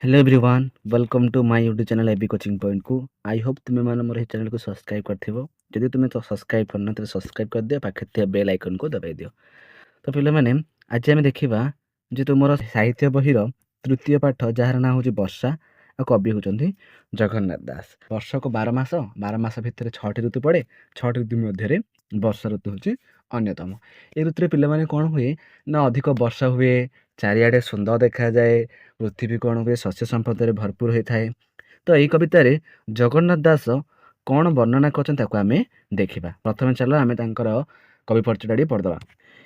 Hello everyone welcome to my YouTube channel AB Coaching Point को। I hope तुम मैंने मोर channel को subscribe करथिबो। जदि तुम तो सब्सक्राइब करना तो सब्सक्राइब कर दियो, पाखे थे बेल आइकन को दबाई दियो। तो पिले माने आज आम देखा जे तुमर साहित्य बहिर तृतीय पाठ जार ना हूँ वर्षा और कवि होती जगन्नाथ दास। वर्ष को 12 मास भितर 6टी ऋतु पड़े। 6टी ऋतु मध्य वर्षा ऋतु हूँ अन्यतम। ये ऋतु पे कौन हुए ना अधिक वर्षा हुए, चारिआडे सुंदर देखा जाए, पृथ्वी कौन हुए शस्य संपद भरपूर होता है। तो यही कवितार जगन्नाथ दास कौन वर्णना करें देखा। प्रथम चल आम कवि परिचय टी पढ़दे।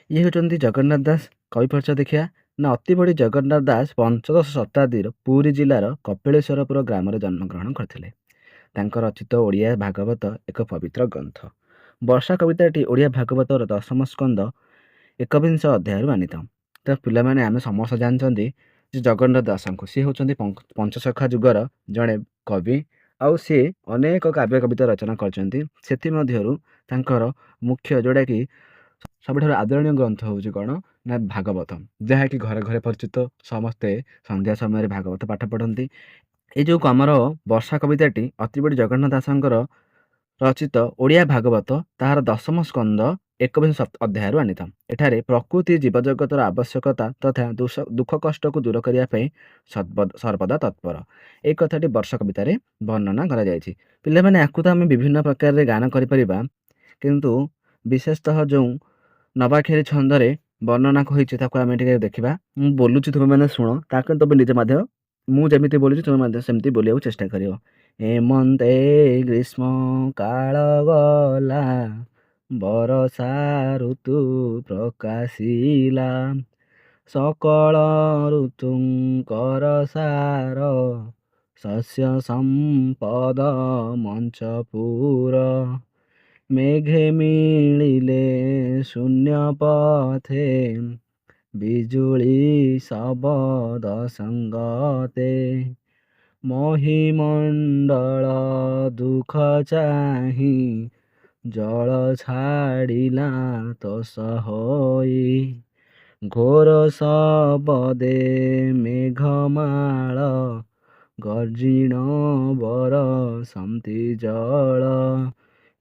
ये होती जगन्नाथ दास। कवि परिचय देखा ना अति बड़ी जगन्नाथ दास 15श शताब्दी पुरी जिलार कपिलेश्वरपुर ग्राम जन्मग्रहण करते। रचित ओडिया भागवत एक पवित्र ग्रंथ। वर्षा कविताटी ओडिया भागवतर 10म स्कंद 21 अध्याय आनीत। तो पिलाने आम समस्त जानते जगन्नाथ दास को सी होती पंचसखा जुगर जड़े कवि आउ सी अनेक काव्य कविता रचना कर मुख्य जोड़ा कि सबुठ आदरणीय ग्रंथ हूँ कौन ना भागवत, जहाँकि घरे घरे परिचित। समस्ते संध्या समय भागवत पाठ पढ़ती। ये जो आमर वर्षा कविताटी अति बड़ी जगन्नाथ दासंकर रचित ओडिया भागवत ताहार 10म स्कंद 21 अध्याय आनीत। एठारे प्रकृति जीवजगतर आवश्यकता तथा दुख कष्ट को दूर करने सर्वदा तत्पर एक कथाटी वर्षा कवितार वर्णना कर। आपको तो आम विभिन्न प्रकार गान कर, किंतु विशेषतः जो नवाखेरी छंदरे वर्णना आम देखा। मुझे बोलूँ तुम मैंने शुण, ताकि तुम निजे मुझे बोलूँ तुम सेमती बोलिया चेष्टा कर। हेमंते ग्रीष्म काल गला बरषा ऋतु प्रकाशिला सकल ऋतुंकर सार शस्य संपद मंचपुर मेघे मिलिले शून्य पथे बिजुली शबद संगते महिमंडल दुख चाहि जल छाड़िला तस होई घोर शबदे मेघमाल गर्जिण बरसंती जल।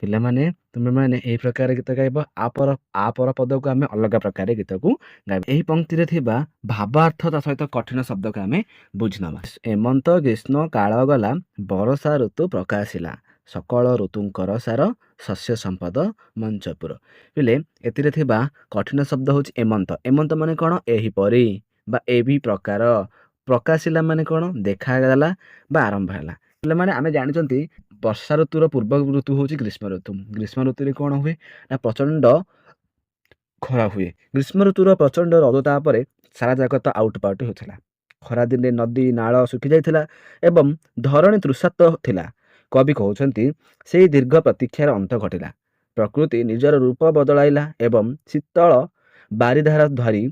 पिलाने तुम मैंने यही प्रकार गीत गाइब। आपर पद को आम अलग प्रकार गीत को गाइब। यही पंक्ति थी भावार्थ सहित कठिन शब्द को आम बुझीना। हेमंत ग्रीष्म काल गला बरषा ऋतु प्रकाशिला सकल ऋतुंकर सार शस्य संपद मंचपुर। पिले एतिरे थिबा कठिन शब्द हूँ एमंत। एमंत माने कौन एहीपरी बा एभी प्रकार। प्रकाशिला माने कौन देखागला बा आरंभ है। पे आम जानी वर्षा ऋतुर पूर्व ऋतु हूँ ग्रीष्म ऋतु। ग्रीष्म ऋतु कौन हुए ना प्रचंड खरा हुए। ग्रीष्म ऋतुर प्रचंड रौदतापर सारा जगत आउटपाउट होता। खरा दिन नदी नाल सुखी जाइथिला एवं धरणी तृषार्त थिला। कवि कहते से दीर्घ प्रतीक्षार अंत घटिला। प्रकृति निजर रूप बदलाइला एवं शीतल बारिधारा धरी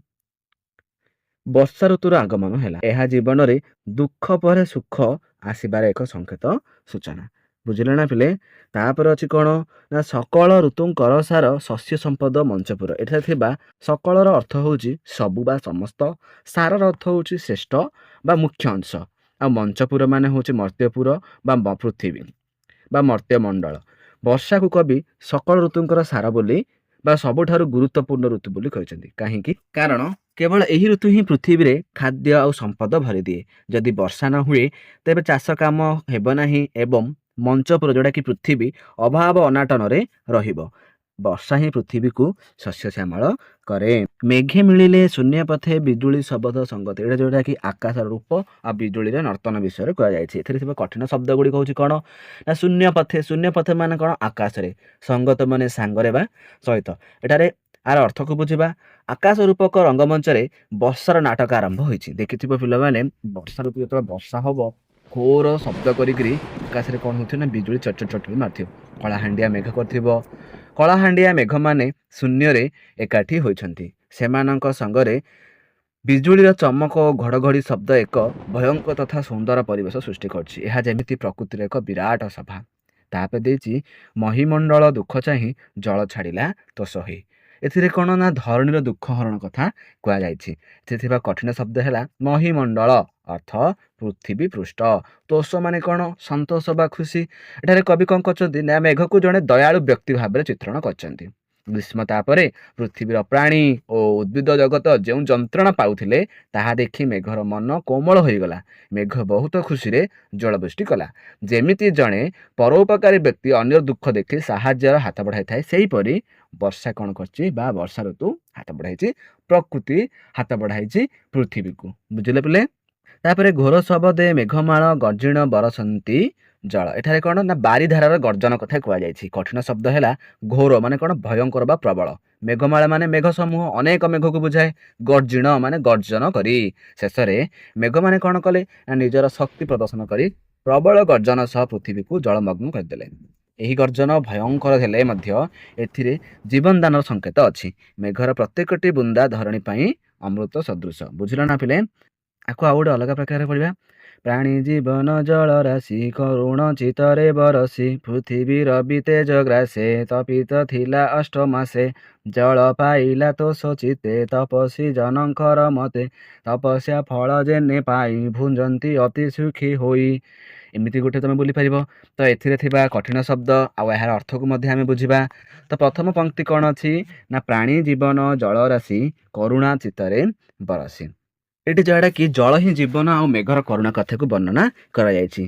वर्षा ऋतुर आगमन है। यह जीवन में दुख पर सुख आसबार एक संकेत सूचना। बुझिले ना पिले। तापर अच्छी कौन ना सकल ऋतुंकर सार शस्य संपद मंचपुर। एठार थिबा सकलर अर्थ हूँ सबु बा समस्त, सारर अर्थ हूँ श्रेष्ठ बा मुख्य अंश, आ मंचपुर माने हूँ मर्त्यपुर बा पृथ्वी बा मर्त्यमंडल। वर्षा को कवि सकल ऋतुंकर सार बोली बा सबुठारु गुरुत्वपूर्ण ऋतु बोली कहते। कहीं कारण केवल यही ऋतु ही पृथ्वी रे खाद्य और संपद भरी दिए। जदि वर्षा न हुए तेबे चाष काम हेब नाही एवं मंचपुर जोड़ा कि पृथ्वी अभाव अनाटन रे रहिबो। वर्षा ही पृथ्वी को शस्य श्यामल करे। मेघे मिलिले शून्य पथे बिजुली शबद संगत। एटा जोड़ा कि आकाश रूप और बिजुली नर्तन विषय कह। कठिन शब्द गुड़िक हूँ कौन ना शून्य पथे। शून्य पथे मान कौन आकाश रे, संगत माने सांगरे बा सहित। एटारे आर अर्थ को बुझा। आकाश रूपक रंगमंच रे वर्षार नाटक आरंभ होती। देखि पिला माने वर्षा ऋतु जो वर्षा हम घोर शब्द करी आकाश रे कौन हो बिजुली चट चट मार कलाहांडिया मेघ कर। कलाहांडिया मेघ माने शून्य रे एकाठी होइछंती। सेमानंक संगरे बिजुलीर चमक और घड़घड़ी शब्द एक भयंकर तथा सुंदर परिवेश सृष्टि करछि। यह जेमिति प्रकृतिर एक विराट सभा। तापे देछि महिमंडल दुख चाहि जल छाड़िला तो सही। ଏଥିରେ କ'ଣ ନା ଧରଣୀର ଦୁଃଖ ହରଣ କଥା କୁହାଯାଇଛି। ଏଥିରେ ଥିବା କଠିନ ଶବ୍ଦ ହେଲା ମହିମଣ୍ଡଳ, ଅର୍ଥ ପୃଥିବୀ ପୃଷ୍ଠ। ତୋଷ ମାନେ କ'ଣ? ସନ୍ତୋଷ ବା ଖୁସି। ଏଠାରେ କବି କ'ଣ କରିଛନ୍ତି ନା ମେଘକୁ ଜଣେ ଦୟାଳୁ ବ୍ୟକ୍ତି ଭାବରେ ଚିତ୍ରଣ କରିଛନ୍ତି। ଗ୍ରୀଷ୍ମ ତାପରେ ପୃଥିବୀର ପ୍ରାଣୀ ଓ ଉଦ୍ଭିଦ ଜଗତ ଯେଉଁ ଯନ୍ତ୍ରଣା ପାଉଥିଲେ ତାହା ଦେଖି ମେଘର ମନ କୋମଳ ହୋଇଗଲା। ମେଘ ବହୁତ ଖୁସିରେ ଜଳବୃଷ୍ଟି କଲା। ଯେମିତି ଜଣେ ପରୋପକାରୀ ବ୍ୟକ୍ତି ଅନ୍ୟ ଦୁଃଖ ଦେଖି ସାହାଯ୍ୟର ହାତ ବଢ଼ାଇଥାଏ, ସେହିପରି ବର୍ଷା କ'ଣ କରିଛି ବା ବର୍ଷା ଋତୁ ହାତ ବଢ଼ାଇଛି, ପ୍ରକୃତି ହାତ ବଢ଼ାଇଛି ପୃଥିବୀକୁ। ବୁଝିଲେ ପିଲେ? ତାପରେ ଘୋର ଶବଦେ ମେଘମାଳ ଗର୍ଜିଣ ବରସନ୍ତି ଜଳ। ଏଠାରେ କ'ଣ ନା ବାରିଧାରାର ଗର୍ଜନ କଥା କୁହାଯାଇଛି। କଠିନ ଶବ୍ଦ ହେଲା ଘୋର ମାନେ କ'ଣ? ଭୟଙ୍କର ବା ପ୍ରବଳ। ମେଘମାଳ ମାନେ ମେଘ ସମୂହ, ଅନେକ ମେଘକୁ ବୁଝାଏ। ଗର୍ଜିଣ ମାନେ ଗର୍ଜନ କରି। ଶେଷରେ ମେଘମାନେ କ'ଣ କଲେ ନା ନିଜର ଶକ୍ତି ପ୍ରଦର୍ଶନ କରି ପ୍ରବଳ ଗର୍ଜନ ସହ ପୃଥିବୀକୁ ଜଳମଗ୍ନ କରିଦେଲେ। ଏହି ଗର୍ଜନ ଭୟଙ୍କର ହେଲେ ମଧ୍ୟ ଏଥିରେ ଜୀବନ ଦାନର ସଂକେତ ଅଛି। ମେଘର ପ୍ରତ୍ୟେକଟି ବୁନ୍ଦା ଧରଣୀ ପାଇଁ ଅମୃତ ସଦୃଶ। ବୁଝିଲ ନା ପିଲେ? ଆକୁ ଆଉ ଗୋଟେ ଅଲଗା ପ୍ରକାରରେ ପଢ଼ିବା। ପ୍ରାଣୀ ଜୀବନ ଜଳ ରାଶି କରୁଣ ଚିତରେ ବରସି ପୃଥିବୀର ବିତେଜ ଗ୍ରାସେ ତପିତ ଥିଲା ଅଷ୍ଟମାସେ ଜଳ ପାଇଲା ତୋଷ ଚିତେ ତପସ୍ୱୀ ଜନଙ୍କର ମତେ ତପସ୍ୟା ଫଳ ଯେନେ ପାଇ ଭୁଞ୍ଜନ୍ତି ଅତି ସୁଖୀ ହୋଇ। ଏମିତି ଗୋଟେ ତମେ ବୋଲିପାରିବ। ତ ଏଥିରେ ଥିବା କଠିନ ଶବ୍ଦ ଆଉ ଏହାର ଅର୍ଥକୁ ମଧ୍ୟ ଆମେ ବୁଝିବା। ତ ପ୍ରଥମ ପଂକ୍ତି କ'ଣ ଅଛି ନା ପ୍ରାଣୀ ଜୀବନ ଜଳ ରାଶି କରୁଣା ଚିତ୍ତରେ ବରସି। ଏଠି ଯେଉଁଟା କି ଜଳ ହିଁ ଜୀବନ ଆଉ ମେଘର କରୁଣା କଥାକୁ ବର୍ଣ୍ଣନା କରାଯାଇଛି।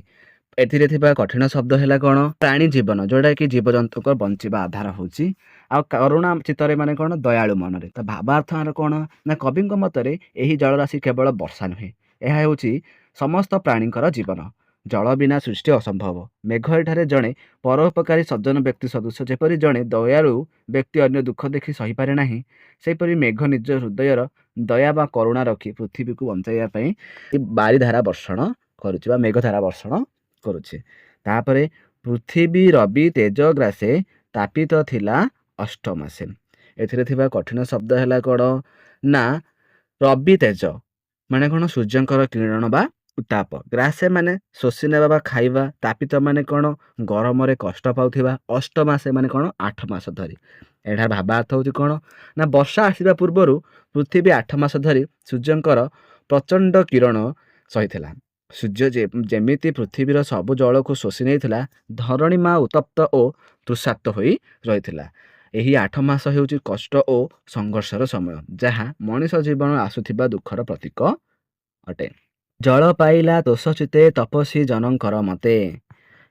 ଏଥିରେ ଥିବା କଠିନ ଶବ୍ଦ ହେଲା କ'ଣ? ପ୍ରାଣୀ ଜୀବନ, ଯେଉଁଟା କି ଜୀବଜନ୍ତୁଙ୍କ ବଞ୍ଚିବା ଆଧାର ହେଉଛି। ଆଉ କରୁଣା ଚିତ୍ତରେ ମାନେ କ'ଣ? ଦୟାଳୁ ମନରେ। ତ ଭାବାର୍ଥ କ'ଣ ନା କବିଙ୍କ ମତରେ ଏହି ଜଳରାଶି କେବଳ ବର୍ଷା ନୁହେଁ, ଏହା ହେଉଛି ସମସ୍ତ ପ୍ରାଣୀଙ୍କର ଜୀବନ। ଜଳ ବିନା ସୃଷ୍ଟି ଅସମ୍ଭବ। ମେଘ ଏଠାରେ ଜଣେ ପରୋପକାରୀ ସଜ୍ଜନ ବ୍ୟକ୍ତି ସଦୃଶ। ଯେପରି ଜଣେ ଦୟାଳୁ ବ୍ୟକ୍ତି ଅନ୍ୟ ଦୁଃଖ ଦେଖି ସହିପାରେ ନାହିଁ, ସେହିପରି ମେଘ ନିଜ ହୃଦୟର ଦୟା ବା କରୁଣା ରଖି ପୃଥିବୀକୁ ବଞ୍ଚାଇବା ପାଇଁ ବାରିଧାରା ବର୍ଷଣ କରୁଛି ବା ମେଘଧାରା ବର୍ଷଣ କରୁଛି। ତାପରେ ପୃଥିବୀ ରବି ତେଜ ଗ୍ରାସେ ତାପିତ ଥିଲା ଅଷ୍ଟମାସେ। ଏଥିରେ ଥିବା କଠିନ ଶବ୍ଦ ହେଲା କ'ଣ ନା ରବି ତେଜ ମାନେ କ'ଣ? ସୂର୍ଯ୍ୟଙ୍କର କିରଣ ବା ଉତ୍ତାପ। ଗ୍ରାସେ ମାନେ ଶୋଷି ନେବା ବା ଖାଇବା। ତାପିତ ମାନେ କ'ଣ? ଗରମରେ କଷ୍ଟ ପାଉଥିବା। ଅଷ୍ଟମାସେ ମାନେ କ'ଣ? 8 ମାସ ଧରି। ଏହାର ଭାବାର୍ଥ ହେଉଛି କ'ଣ ନା ବର୍ଷା ଆସିବା ପୂର୍ବରୁ ପୃଥିବୀ 8 ମାସ ଧରି ସୂର୍ଯ୍ୟଙ୍କର ପ୍ରଚଣ୍ଡ କିରଣ ସହିଥିଲା। ସୂର୍ଯ୍ୟ ଯେମିତି ପୃଥିବୀର ସବୁ ଜଳକୁ ଶୋଷି ନେଇଥିଲା, ଧରଣୀ ମା ଉତ୍ତପ୍ତ ଓ ତୃଷାର୍ତ୍ତ ହୋଇ ରହିଥିଲା। ଏହି 8 ମାସ ହେଉଛି କଷ୍ଟ ଓ ସଂଘର୍ଷର ସମୟ, ଯାହା ମଣିଷ ଜୀବନ ଆସୁଥିବା ଦୁଃଖର ପ୍ରତୀକ ଅଟେ। ଜଳ ପାଇଲା ତୋଷ ଚିତେ ତପସ୍ୱୀ ଜନଙ୍କର ମତେ।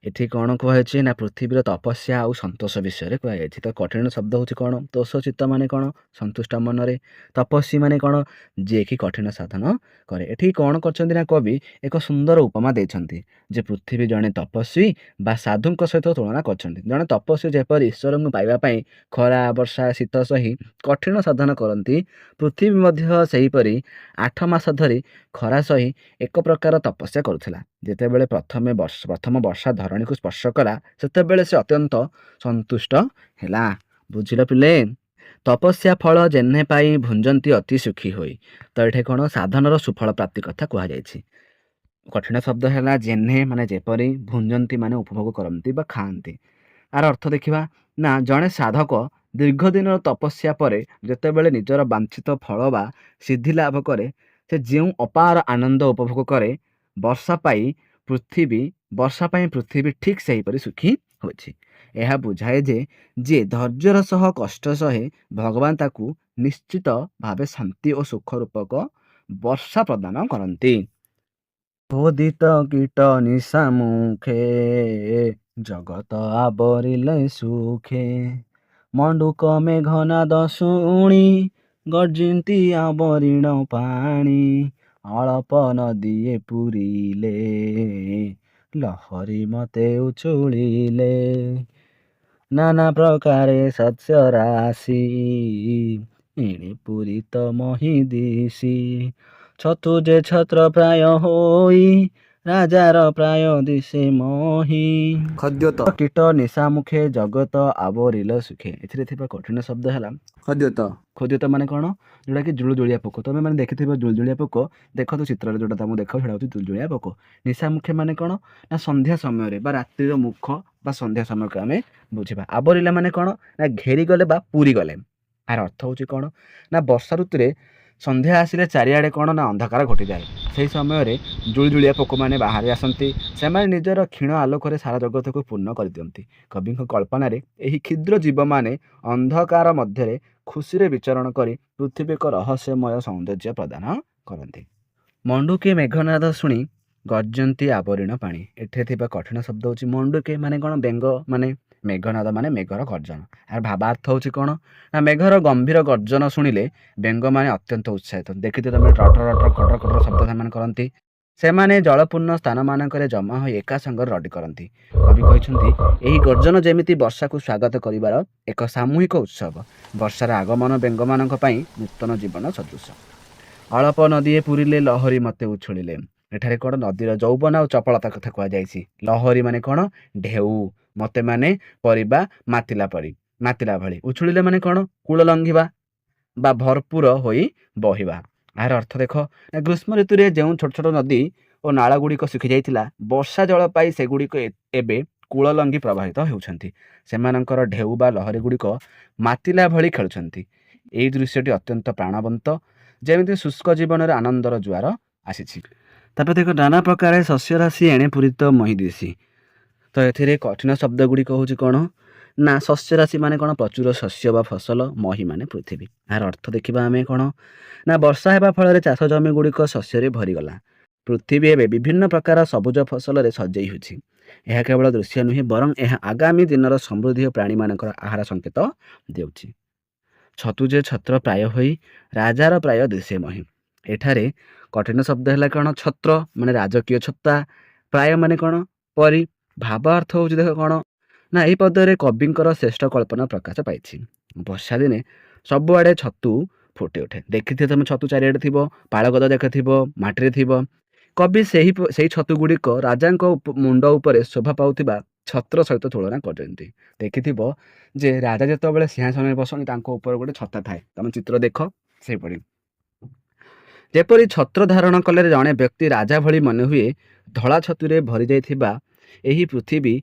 ଏଠି କ'ଣ କୁହାଯାଇଛି ନା ପୃଥିବୀର ତପସ୍ୟା ଆଉ ସନ୍ତୋଷ ବିଷୟରେ କୁହାଯାଇଛି। ତ କଠିନ ଶବ୍ଦ ହେଉଛି କ'ଣ? ତୋଷ ଚିତ୍ତ ମାନେ କ'ଣ? ସନ୍ତୁଷ୍ଟ ମନରେ। ତପସ୍ୱୀ ମାନେ କ'ଣ? ଯିଏକି କଠିନ ସାଧନ କରେ। ଏଠି କ'ଣ କରିଛନ୍ତି ନା କବି ଏକ ସୁନ୍ଦର ଉପମା ଦେଇଛନ୍ତି ଯେ ପୃଥିବୀ ଜଣେ ତପସ୍ୱୀ ବା ସାଧୁଙ୍କ ସହିତ ତୁଳନା କରିଛନ୍ତି। ଜଣେ ତପସ୍ୱୀ ଯେପରି ଈଶ୍ୱରଙ୍କୁ ପାଇବା ପାଇଁ ଖରା ବର୍ଷା ଶୀତ ସହି କଠିନ ସାଧନ କରନ୍ତି, ପୃଥିବୀ ମଧ୍ୟ ସେହିପରି 8 ମାସ ଧରି ଖରା ସହି ଏକ ପ୍ରକାର ତପସ୍ୟା କରୁଥିଲା। ଯେତେବେଳେ ପ୍ରଥମ ବର୍ଷା ଧରଣୀକୁ ସ୍ପର୍ଶ କଲା, ସେତେବେଳେ ସେ ଅତ୍ୟନ୍ତ ସନ୍ତୁଷ୍ଟ ହେଲା। ବୁଝିଲ ପିଲେ? ତପସ୍ୟା ଫଳ ଯେହ୍ନେ ପାଇ ଭୁଞ୍ଜନ୍ତି ଅତି ସୁଖୀ ହୋଇ। ତ ଏଠି କ'ଣ? ସାଧନର ସୁଫଳ ପ୍ରାପ୍ତି କଥା କୁହାଯାଇଛି। କଠିନ ଶବ୍ଦ ହେଲା ଯେହ୍ନେ ମାନେ ଯେପରି, ଭୁଞ୍ଜନ୍ତି ମାନେ ଉପଭୋଗ କରନ୍ତି ବା ଖାଆନ୍ତି। ଆର ଅର୍ଥ ଦେଖିବା ନା ଜଣେ ସାଧକ ଦୀର୍ଘ ଦିନର ତପସ୍ୟା ପରେ ଯେତେବେଳେ ନିଜର ବାଞ୍ଛିତ ଫଳ ବା ସିଦ୍ଧି ଲାଭ କରେ, ସେ ଯେଉଁ ଅପାର ଆନନ୍ଦ ଉପଭୋଗ କରେ, ବର୍ଷା ପାଇଁ ପୃଥିବୀ ଠିକ୍ ସେହିପରି ସୁଖୀ ହୋଇଛି। ଏହା ବୁଝାଏ ଯେ ଯିଏ ଧୈର୍ଯ୍ୟର ସହ କଷ୍ଟ ସହେ, ଭଗବାନ ତାକୁ ନିଶ୍ଚିତ ଭାବେ ଶାନ୍ତି ଓ ସୁଖ ରୂପକ ବର୍ଷା ପ୍ରଦାନ କରନ୍ତି। ଖୋଦିତ କୀଟ ନିଶା ମୁଖେ ଜଗତ ଆବରିଲେ ସୁଖେ ମଣ୍ଡୁକ ମେଘନାଦ ଶୁଣି ଗର୍ଜିନ୍ତି ଆବରିଣ ପାଣି ଅଳପ ନଦୀଏ ପୁରିଲେ ଲହରୀ ମତେ ଉଛୁଳିଲେ ନାନା ପ୍ରକାରେ ଶସ୍ୟ ରାଶି ଏଣେ ପୂରିତ ମହି ଦିଶି ଛତୁ ଯେ ଛତ୍ର ପ୍ରାୟ ହୋଇ ରାଜାର ପ୍ରାୟ ଦିଶେ ମହି ଖଦ୍ୟତ କୀଟ ନିଶା ମୁଖେ ଜଗତ ଆବରିଲ ସୁଖେ। ଏଥିରେ ଥିବା କଠିନ ଶବ୍ଦ ହେଲା ଖଦ୍ୟତ। ଖଦ୍ୟତ ମାନେ କ'ଣ? ଯେଉଁଟାକି ଜୁଳୁଜୁଳିଆ ପୋକ। ତମେ ମାନେ ଦେଖିଥିବ ଜୁଳୁଜୁଳିଆ ପୋକ, ଦେଖନ୍ତୁ ଚିତ୍ରରେ ଯେଉଁଟା ତମକୁ ଦେଖାଉ ସେଇଟା ହେଉଛି ଜୁଳୁଜୁଳିଆ ପୋକ। ନିଶା ମୁଖେ ମାନେ କ'ଣ ନା ସନ୍ଧ୍ୟା ସମୟରେ ବା ରାତ୍ରିର ମୁଖ ବା ସନ୍ଧ୍ୟା ସମୟକୁ ଆମେ ବୁଝିବା। ଆବରିଲା ମାନେ କ'ଣ ନା ଘେରିଗଲେ ବା ପୁରିଗଲେ। ଏହାର ଅର୍ଥ ହେଉଛି କ'ଣ ନା ବର୍ଷା ଋତୁରେ ସନ୍ଧ୍ୟା ଆସିଲେ ଚାରିଆଡ଼େ କ'ଣ ନା ଅନ୍ଧକାର ଘୋଟିଯାଏ। ସେହି ସମୟରେ ଜୁଳୁଜୁଳିଆ ପୋକମାନେ ବାହାରି ଆସନ୍ତି। ସେମାନେ ନିଜର କ୍ଷୀଣ ଆଲୋକରେ ସାରା ଜଗତକୁ ପୂର୍ଣ୍ଣ କରିଦିଅନ୍ତି। କବିଙ୍କ କଳ୍ପନାରେ ଏହି କ୍ଷୁଦ୍ର ଜୀବମାନେ ଅନ୍ଧକାର ମଧ୍ୟରେ ଖୁସିରେ ବିଚରଣ କରି ପୃଥିବୀ ଏକ ରହସ୍ୟମୟ ସୌନ୍ଦର୍ଯ୍ୟ ପ୍ରଦାନ କରନ୍ତି। ମଣ୍ଡୁକେ ମେଘନାଦ ଶୁଣି ଗର୍ଜନ୍ତି ଆବରିଣ ପାଣି। ଏଠାରେ ଥିବା କଠିନ ଶବ୍ଦ ହେଉଛି ମଣ୍ଡୁକେ ମାନେ କ'ଣ ବେଙ୍ଗ ମାନେ ମେଘନାଦ ମାନେ ମେଘର ଗର୍ଜନ। ଏହାର ଭାବାର୍ଥ ହେଉଛି କ'ଣ ନା ମେଘର ଗମ୍ଭୀର ଗର୍ଜନ ଶୁଣିଲେ ବେଙ୍ଗମାନେ ଅତ୍ୟନ୍ତ ଉତ୍ସାହିତ। ଦେଖିଥିବେ ତମେ ଟଟର ଟଟର କଟର କଟର ଶବ୍ଦ ସେମାନେ କରନ୍ତି। ସେମାନେ ଜଳପୂର୍ଣ୍ଣ ସ୍ଥାନମାନଙ୍କରେ ଜମା ହୋଇ ଏକା ସାଙ୍ଗରେ ରଡ଼ି କରନ୍ତି। କବି କହିଛନ୍ତି ଏହି ଗର୍ଜନ ଯେମିତି ବର୍ଷାକୁ ସ୍ୱାଗତ କରିବାର ଏକ ସାମୂହିକ ଉତ୍ସବ। ବର୍ଷାର ଆଗମନ ବେଙ୍ଗମାନଙ୍କ ପାଇଁ ନୂତନ ଜୀବନ ସଦୃଶ। ଅଳପ ନଦୀଏ ପୁରିଲେ ଲହରୀ ମତେ ଉଛୁଳିଲେ। ଏଠାରେ କ'ଣ ନଦୀର ଯୌବନ ଆଉ ଚପଳତା କଥା କୁହାଯାଇଛି। ଲହରୀ ମାନେ କ'ଣ ଢେଉ, ମତେ ମାନେ ପରିବା ମାତିଲା ଭଳି, ଉଛୁଳିଲେ ମାନେ କ'ଣ କୂଳ ଲଙ୍ଘିବା ବା ଭରପୁର ହୋଇ ବହିବା। ଏହାର ଅର୍ଥ ଦେଖ ଗ୍ରୀଷ୍ମ ଋତୁରେ ଯେଉଁ ଛୋଟ ଛୋଟ ନଦୀ ଓ ନାଳ ଗୁଡ଼ିକ ଶୁଖିଯାଇଥିଲା ବର୍ଷା ଜଳ ପାଇ ସେଗୁଡ଼ିକ ଏବେ କୂଳ ଲଙ୍ଘି ପ୍ରବାହିତ ହେଉଛନ୍ତି। ସେମାନଙ୍କର ଢେଉ ବା ଲହରୀ ଗୁଡ଼ିକ ମାତିଲା ଭଳି ଖେଳୁଛନ୍ତି। ଏହି ଦୃଶ୍ୟଟି ଅତ୍ୟନ୍ତ ପ୍ରାଣବନ୍ତ, ଯେମିତି ଶୁଷ୍କ ଜୀବନରେ ଆନନ୍ଦର ଜୁଆର ଆସିଛି। ତାପରେ ଦେଖ ନାନା ପ୍ରକାର ଶସ୍ୟ ରାଶି ଏଣେ ପୂରିତ ମହି ଦିଶି। ତ ଏଥିରେ କଠିନ ଶବ୍ଦ ଗୁଡ଼ିକ ହେଉଛି କ'ଣ ନା ଶସ୍ୟ ରାଶି ମାନେ କ'ଣ ପ୍ରଚୁର ଶସ୍ୟ ବା ଫସଲ, ମହି ମାନେ ପୃଥିବୀ। ଏହାର ଅର୍ଥ ଦେଖିବା ଆମେ କ'ଣ ନା ବର୍ଷା ହେବା ଫଳରେ ଚାଷ ଜମି ଗୁଡ଼ିକ ଶସ୍ୟରେ ଭରିଗଲା। ପୃଥିବୀ ଏବେ ବିଭିନ୍ନ ପ୍ରକାର ସବୁଜ ଫସଲରେ ସଜେଇ ହେଉଛି। ଏହା କେବଳ ଦୃଶ୍ୟ ନୁହେଁ ବରଂ ଏହା ଆଗାମୀ ଦିନର ସମୃଦ୍ଧି ଓ ପ୍ରାଣୀମାନଙ୍କର ଆହାର ସଂକେତ ଦେଉଛି। ଛତୁ ଯେ ଛତ୍ର ପ୍ରାୟ ହୋଇ ରାଜାର ପ୍ରାୟ ଦିଶେ ମହି। ଏଠାରେ କଠିନ ଶବ୍ଦ ହେଲା କ'ଣ ଛତ୍ର ମାନେ ରାଜକୀୟ ଛତା, ପ୍ରାୟ ମାନେ କ'ଣ ପରି। ଭାବ ଅର୍ଥ ହେଉଛି ଦେଖ କ'ଣ ନା ଏହି ପଦରେ କବିଙ୍କର ଶ୍ରେଷ୍ଠ କଳ୍ପନା ପ୍ରକାଶ ପାଇଛି। ବର୍ଷା ଦିନେ ସବୁଆଡ଼େ ଛତୁ ଫୁଟି ଉଠେ। ଦେଖିଥିବ ତମେ ଛତୁ ଚାରିଆଡ଼େ ଥିବ, ପାଳଗଦ ଦେଖିଥିବ, ମାଟିରେ ଥିବ। କବି ସେହି ଛତୁ ଗୁଡ଼ିକ ରାଜାଙ୍କ ମୁଣ୍ଡ ଉପରେ ଶୋଭା ପାଉଥିବା ଛତ୍ର ସହିତ ତୁଳନା କରିଛନ୍ତି। ଦେଖିଥିବ ଯେ ରାଜା ଯେତେବେଳେ ସିଂହାସନରେ ବସନ୍ତି ତାଙ୍କ ଉପରେ ଗୋଟେ ଛତା ଥାଏ। ତମେ ଚିତ୍ର ଦେଖ ସେହିପରି। ଯେପରି ଛତ୍ର ଧାରଣ କଲେ ଜଣେ ବ୍ୟକ୍ତି ରାଜା ଭଳି ମନେ ହୁଏ, ଧଳା ଛତୁରେ ଭରି ଯାଇଥିବା ଏହି ପୃଥିବୀ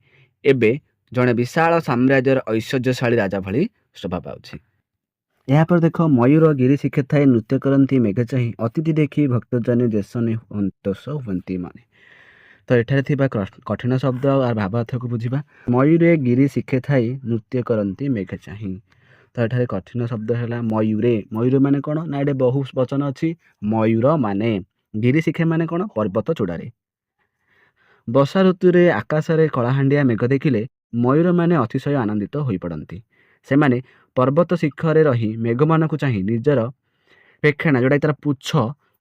ଏବେ ଜଣେ ବିଶାଳ ସାମ୍ରାଜ୍ୟର ଐଶ୍ୱର୍ଯ୍ୟଶାଳୀ ରାଜା ଭଳି ଶୋଭା ପାଉଛି। ଏହାପରେ ଦେଖ ମୟୂର ଗିରି ଶିଖେଥାଏ ନୃତ୍ୟ କରନ୍ତି ମେଘ ଚାହିଁ, ଅତିଥି ଦେଖି ଭକ୍ତଜନେ ଦେଶନେ ସନ୍ତୋଷ ହୁଅନ୍ତି ମନେ। ତ ଏଠାରେ ଥିବା କଠିନ ଶବ୍ଦ ଆଉ ଭାବାର୍ଥକୁ ବୁଝିବା। ମୟୂରେ ଗିରି ଶିଖେଥାଏ ନୃତ୍ୟ କରନ୍ତି ମେଘ ଚାହିଁ। ତ ଏଠାରେ କଠିନ ଶବ୍ଦ ହେଲା ମୟୂରେ। ମୟୂର ମାନେ କ'ଣ ନା ଏଠି ବହୁ ବଚନ ଅଛି। ମୟୂର ମାନେ ଗିରି ଶିଖେ ମାନେ କ'ଣ ପର୍ବତ ଚୂଡ଼ାରେ। ବର୍ଷା ଋତୁରେ ଆକାଶରେ କଳାହାଣ୍ଡିଆ ମେଘ ଦେଖିଲେ ମୟୂରମାନେ ଅତିଶୟ ଆନନ୍ଦିତ ହୋଇପଡ଼ନ୍ତି। ସେମାନେ ପର୍ବତ ଶିଖରରେ ରହି ମେଘମାନଙ୍କୁ ଚାହିଁ ନିଜର ପେକ୍ଷଣା ଯେଉଁଟା ତାର ପୁଚ୍ଛ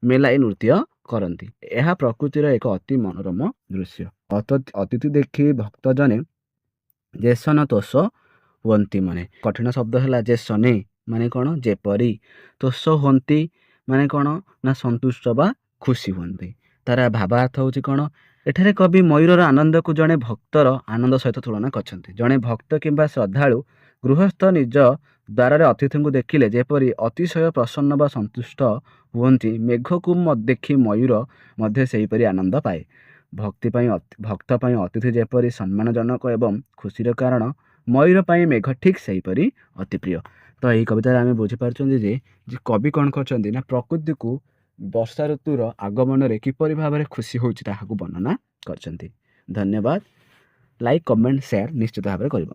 ମେଲାଇ ନୃତ୍ୟ କରନ୍ତି। ଏହା ପ୍ରକୃତିର ଏକ ଅତି ମନୋରମ ଦୃଶ୍ୟ। ଅତିଥି ଦେଖି ଭକ୍ତଜନେ ଯେସନ ତୋଷ ହୁଅନ୍ତି ମନେ। କଠିନ ଶବ୍ଦ ହେଲା ଯେସନେ ମାନେ କ'ଣ ଯେପରି, ତୋଷ ହୁଅନ୍ତି ମାନେ କ'ଣ ନା ସନ୍ତୁଷ୍ଟ ବା ଖୁସି ହୁଅନ୍ତି। ତାର ଭାବାର୍ଥ ହେଉଛି କ'ଣ ଏଠାରେ କବି ମୟୂରର ଆନନ୍ଦକୁ ଜଣେ ଭକ୍ତର ଆନନ୍ଦ ସହିତ ତୁଳନା କରିଛନ୍ତି। ଜଣେ ଭକ୍ତ କିମ୍ବା ଶ୍ରଦ୍ଧାଳୁ ଗୃହସ୍ଥ ନିଜ ଦ୍ୱାରରେ ଅତିଥିଙ୍କୁ ଦେଖିଲେ ଯେପରି ଅତିଶୟ ପ୍ରସନ୍ନ ବା ସନ୍ତୁଷ୍ଟ ହୁଅନ୍ତି, ମେଘକୁ ଦେଖି ମୟୂର ମଧ୍ୟ ସେହିପରି ଆନନ୍ଦ ପାଏ। ଭକ୍ତ ପାଇଁ ଅତିଥି ଯେପରି ସମ୍ମାନଜନକ ଏବଂ ଖୁସିର କାରଣ, ମୟୂର ପାଇଁ ମେଘ ଠିକ୍ ସେହିପରି ଅତି ପ୍ରିୟ। ତ ଏହି କବିତାରେ ଆମେ ବୁଝିପାରୁଛନ୍ତି ଯେ କବି କ'ଣ କରିଛନ୍ତି ନା ପ୍ରକୃତିକୁ ବର୍ଷା ଋତୁର ଆଗମନରେ କିପରି ଭାବରେ ଖୁସି ହେଉଛି ତାହାକୁ ବର୍ଣ୍ଣନା କରିଛନ୍ତି। ଧନ୍ୟବାଦ। ଲାଇକ୍, କମେଣ୍ଟ, ସେୟାର ନିଶ୍ଚିତ ଭାବରେ କରିବ।